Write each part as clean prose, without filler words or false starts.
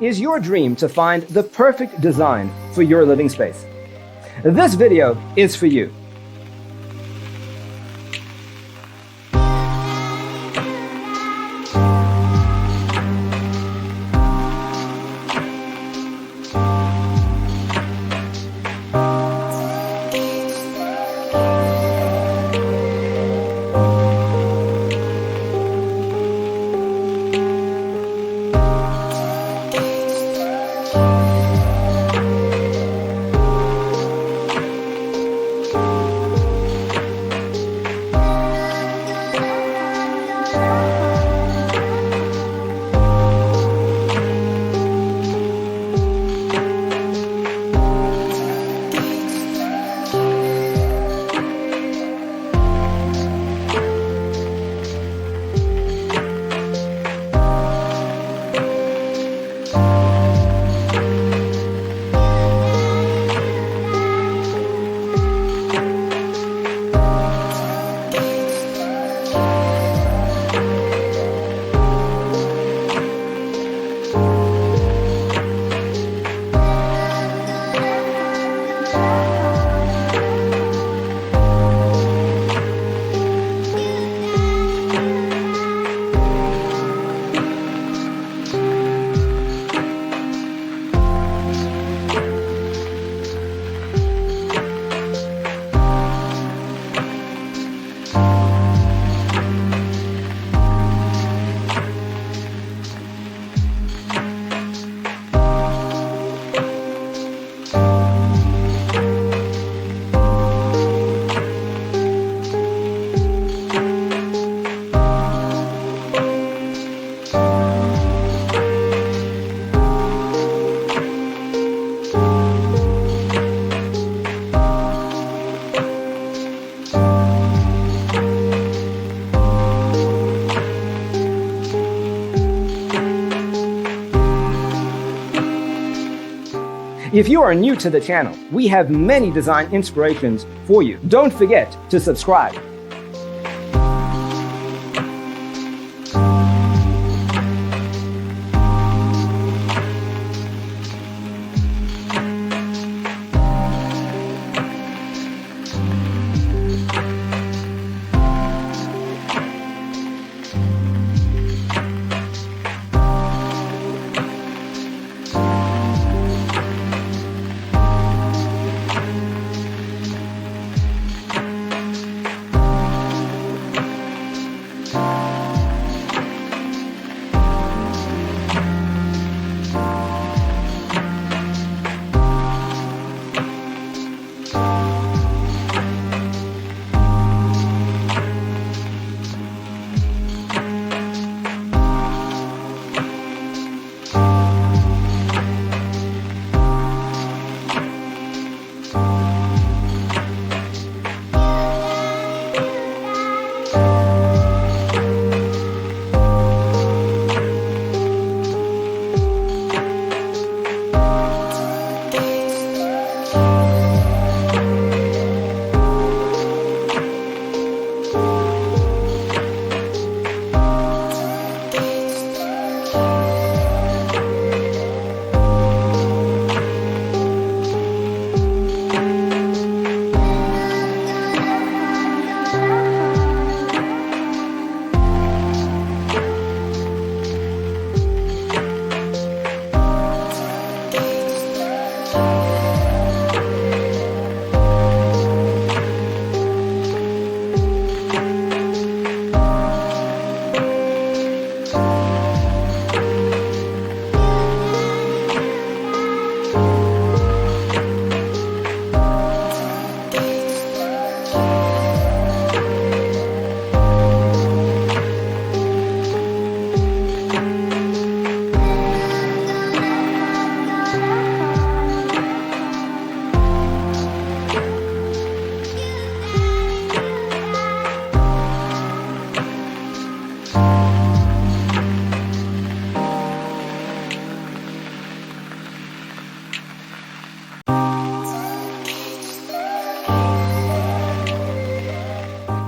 is your dream to find the perfect design for your living space? This video is for you. If you are new to the channel, we have many design inspirations for you. Don't forget to subscribe.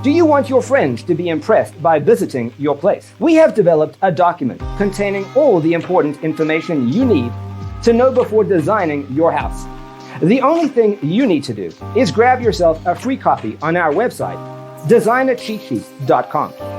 Do you want your friends to be impressed by visiting your place? We have developed a document containing all the important information you need to know before designing your house. The only thing you need to do is grab yourself a free copy on our website, designercheatsheet.com.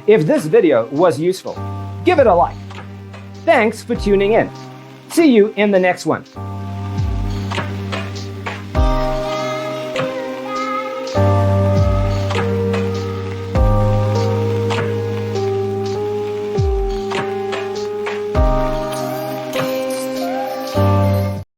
If this video was useful, give it a like. Thanks for tuning in. See you in the next one.